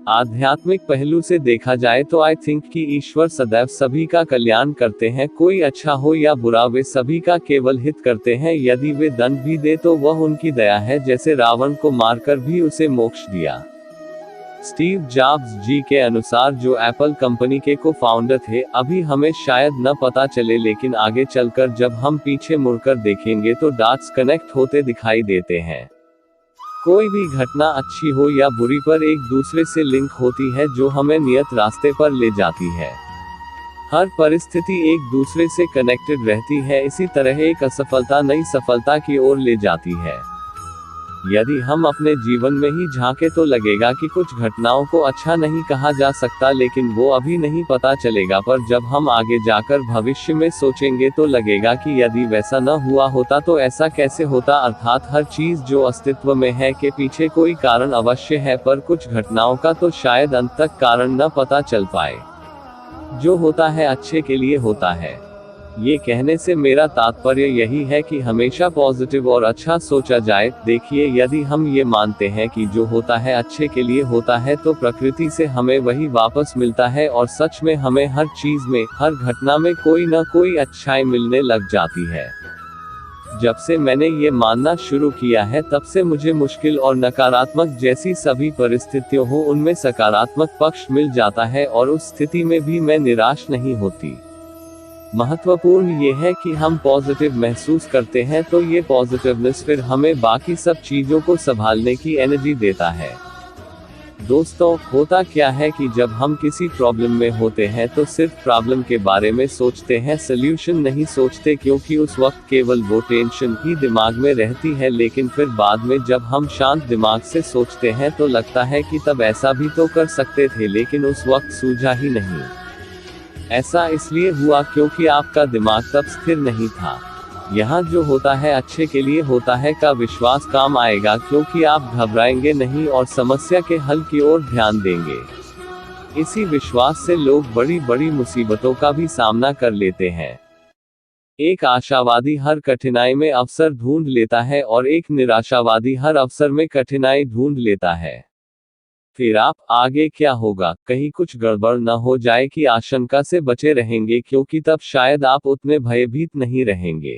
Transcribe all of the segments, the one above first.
आध्यात्मिक पहलू से देखा जाए तो आई थिंक कि ईश्वर सदैव सभी का कल्याण करते हैं, कोई अच्छा हो या बुरा वे सभी का केवल हित करते हैं। यदि वे दंड भी दे तो वह उनकी दया है, जैसे रावण को मारकर भी उसे मोक्ष दिया। स्टीव जॉब्स जी के अनुसार, जो एप्पल कंपनी के को फाउंडर थे, अभी हमें शायद न पता चले लेकिन आगे चलकर जब हम पीछे मुड़कर देखेंगे तो डॉट्स कनेक्ट होते दिखाई देते हैं। कोई भी घटना अच्छी हो या बुरी पर एक दूसरे से लिंक होती है जो हमें नियत रास्ते पर ले जाती है। हर परिस्थिति एक दूसरे से कनेक्टेड रहती है, इसी तरह एक असफलता नई सफलता की ओर ले जाती है। यदि हम अपने जीवन में ही झांके तो लगेगा कि कुछ घटनाओं को अच्छा नहीं कहा जा सकता, लेकिन वो अभी नहीं पता चलेगा, पर जब हम आगे जाकर भविष्य में सोचेंगे तो लगेगा कि यदि वैसा न हुआ होता तो ऐसा कैसे होता। अर्थात हर चीज जो अस्तित्व में है के पीछे कोई कारण अवश्य है, पर कुछ घटनाओं का तो शायद अंत तक कारण न पता चल पाए। जो होता है अच्छे के लिए होता है। ये कहने से मेरा तात्पर्य यही है कि हमेशा पॉजिटिव और अच्छा सोचा जाए। देखिए, यदि हम ये मानते हैं कि जो होता है अच्छे के लिए होता है तो प्रकृति से हमें वही वापस मिलता है, और सच में हमें हर चीज में, हर घटना में कोई न कोई अच्छाई मिलने लग जाती है। जब से मैंने ये मानना शुरू किया है तब से मुझे मुश्किल और नकारात्मक जैसी सभी परिस्थितियों हो उनमें सकारात्मक पक्ष मिल जाता है, और उस स्थिति में भी मैं निराश नहीं होती। महत्वपूर्ण ये है कि हम पॉजिटिव महसूस करते हैं तो ये पॉजिटिवनेस फिर हमें बाकी सब चीजों को संभालने की एनर्जी देता है। दोस्तों, होता क्या है कि जब हम किसी प्रॉब्लम में होते हैं तो सिर्फ प्रॉब्लम के बारे में सोचते हैं, सॉल्यूशन नहीं सोचते, क्योंकि उस वक्त केवल वो टेंशन ही दिमाग में रहती है। लेकिन फिर बाद में जब हम शांत दिमाग से सोचते हैं तो लगता है कि तब ऐसा भी तो कर सकते थे, लेकिन उस वक्त सूझा ही नहीं। ऐसा इसलिए हुआ क्योंकि आपका दिमाग तब स्थिर नहीं था। यहाँ जो होता है अच्छे के लिए होता है का विश्वास काम आएगा, क्योंकि आप घबराएंगे नहीं और समस्या के हल की ओर ध्यान देंगे। इसी विश्वास से लोग बड़ी बड़ी मुसीबतों का भी सामना कर लेते हैं। एक आशावादी हर कठिनाई में अवसर ढूंढ लेता है और एक निराशावादी हर अवसर में कठिनाई ढूंढ लेता है। फिर आप आगे क्या होगा, कहीं कुछ गड़बड़ न हो जाए की आशंका से बचे रहेंगे, क्योंकि तब शायद आप उतने भयभीत नहीं रहेंगे।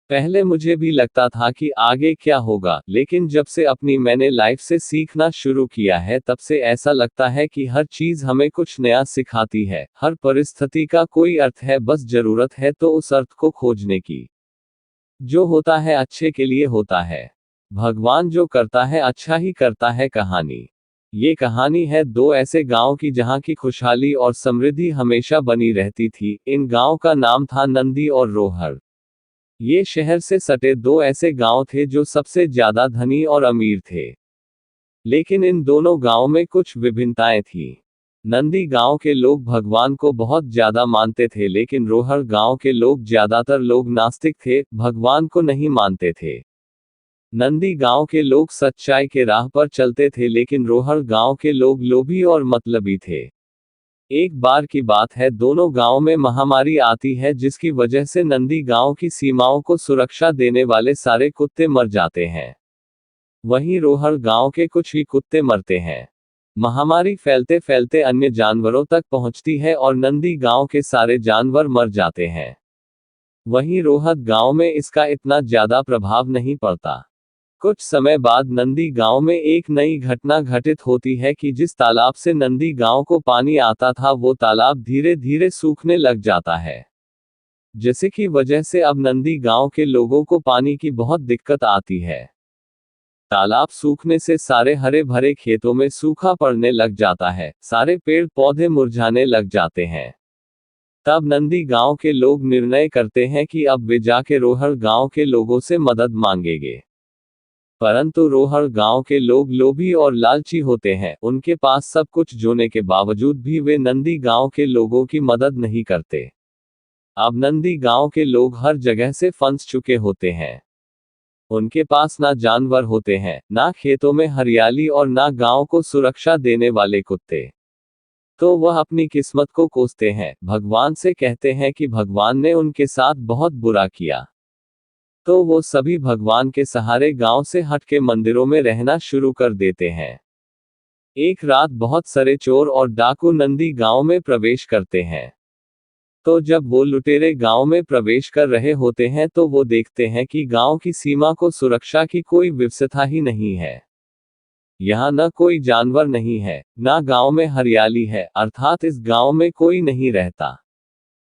पहले मुझे भी लगता था कि आगे क्या होगा, लेकिन जब से अपनी मैंने लाइफ से सीखना शुरू किया है तब से ऐसा लगता है कि हर चीज हमें कुछ नया सिखाती है। हर परिस्थिति का कोई अर्थ है, बस जरूरत है तो उस अर्थ को खोजने की। जो होता है अच्छे के लिए होता है। भगवान जो करता है अच्छा ही करता है। कहानी, ये कहानी है दो ऐसे गांव की जहां की खुशहाली और समृद्धि हमेशा बनी रहती थी। इन गांव का नाम था नंदी और रोहर। ये शहर से सटे दो ऐसे गांव थे जो सबसे ज्यादा धनी और अमीर थे। लेकिन इन दोनों गांव में कुछ विभिन्नताएं थी। नंदी गांव के लोग भगवान को बहुत ज्यादा मानते थे, लेकिन रोहर गांव के लोग ज्यादातर लोग नास्तिक थे, भगवान को नहीं मानते थे। नंदी गांव के लोग सच्चाई के राह पर चलते थे, लेकिन रोहर गांव के लोग लोभी और मतलबी थे। एक बार की बात है, दोनों गांव में महामारी आती है, जिसकी वजह से नंदी गांव की सीमाओं को सुरक्षा देने वाले सारे कुत्ते मर जाते हैं। वहीं रोहर गांव के कुछ ही कुत्ते मरते हैं। महामारी फैलते फैलते अन्य जानवरों तक पहुंचती है और नंदी गांव के सारे जानवर मर जाते हैं। वहीं रोहत गांव में इसका इतना ज्यादा प्रभाव नहीं पड़ता। कुछ समय बाद नंदी गांव में एक नई घटना घटित होती है कि जिस तालाब से नंदी गांव को पानी आता था वो तालाब धीरे धीरे सूखने लग जाता है, जिसकी वजह से अब नंदी गांव के लोगों को पानी की बहुत दिक्कत आती है। तालाब सूखने से सारे हरे भरे खेतों में सूखा पड़ने लग जाता है, सारे पेड़ पौधे मुरझाने लग जाते हैं। तब नंदी गांव के लोग निर्णय करते हैं कि अब वे जाके रोहर गांव के लोगों से मदद मांगेंगे। परंतु रोहर गांव के लोग लोभी और लालची होते हैं, उनके पास सब कुछ होने के बावजूद भी वे नंदी गांव के लोगों की मदद नहीं करते। अब नंदी गांव के लोग हर जगह से फंस चुके होते हैं। उनके पास ना जानवर होते हैं, ना खेतों में हरियाली और ना गांव को सुरक्षा देने वाले कुत्ते। तो वह अपनी किस्मत को कोसते हैं, भगवान से कहते हैं कि भगवान ने उनके साथ बहुत बुरा किया। तो वो सभी भगवान के सहारे गांव से हटके मंदिरों में रहना शुरू कर देते हैं। एक रात बहुत सारे चोर और डाकू नंदी गांव में प्रवेश करते हैं। तो जब वो लुटेरे गांव में प्रवेश कर रहे होते हैं तो वो देखते हैं कि गांव की सीमा को सुरक्षा की कोई व्यवस्था ही नहीं है। यहाँ न कोई जानवर नहीं है, ना गांव में हरियाली है, अर्थात इस गांव में कोई नहीं रहता।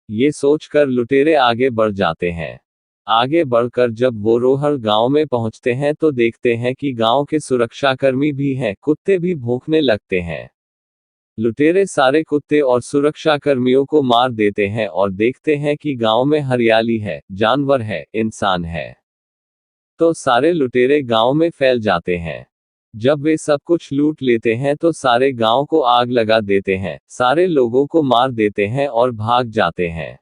ये सोचकर लुटेरे आगे बढ़ जाते हैं। आगे बढ़कर जब वो रोहड़ गांव में पहुंचते हैं तो देखते हैं कि गांव के सुरक्षाकर्मी भी हैं, कुत्ते भी भौंकने लगते हैं। लुटेरे सारे कुत्ते और सुरक्षाकर्मियों को मार देते हैं और देखते हैं कि गांव में हरियाली है, जानवर है, इंसान है। तो सारे लुटेरे गांव में फैल जाते हैं। जब वे सब कुछ लूट लेते हैं तो सारे गांव को आग लगा देते हैं, सारे लोगों को मार देते हैं और भाग जाते हैं।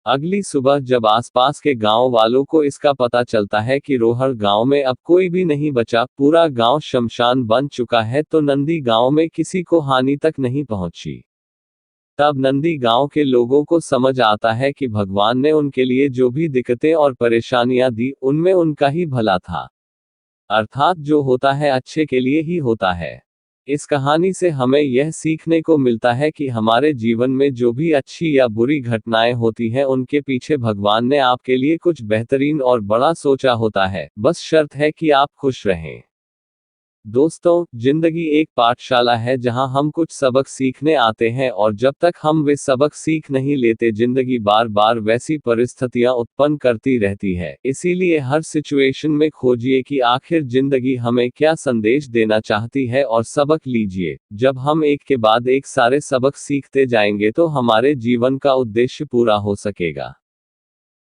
अगली सुबह जब आसपास के गांव वालों को इसका पता चलता है कि रोहड़ गांव में अब कोई भी नहीं बचा, पूरा गांव शमशान बन चुका है, तो नंदी गांव में किसी को हानि तक नहीं पहुंची। तब नंदी गांव के लोगों को समझ आता है कि भगवान ने उनके लिए जो भी दिक्कतें और परेशानियां दी, उनमें उनका ही भला था। अर्थात जो होता है अच्छे के लिए ही होता है। इस कहानी से हमें यह सीखने को मिलता है कि हमारे जीवन में जो भी अच्छी या बुरी घटनाएं होती हैं, उनके पीछे भगवान ने आपके लिए कुछ बेहतरीन और बड़ा सोचा होता है, बस शर्त है कि आप खुश रहें। दोस्तों, जिंदगी एक पाठशाला है जहां हम कुछ सबक सीखने आते हैं, और जब तक हम वे सबक सीख नहीं लेते, जिंदगी बार बार वैसी परिस्थितियां उत्पन्न करती रहती है। इसीलिए हर सिचुएशन में खोजिए कि आखिर जिंदगी हमें क्या संदेश देना चाहती है और सबक लीजिए। जब हम एक के बाद एक सारे सबक सीखते जाएंगे तो हमारे जीवन का उद्देश्य पूरा हो सकेगा।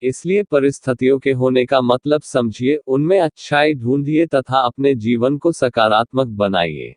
इसलिए परिस्थितियों के होने का मतलब समझिए, उनमें अच्छाई ढूंढिए तथा अपने जीवन को सकारात्मक बनाइए।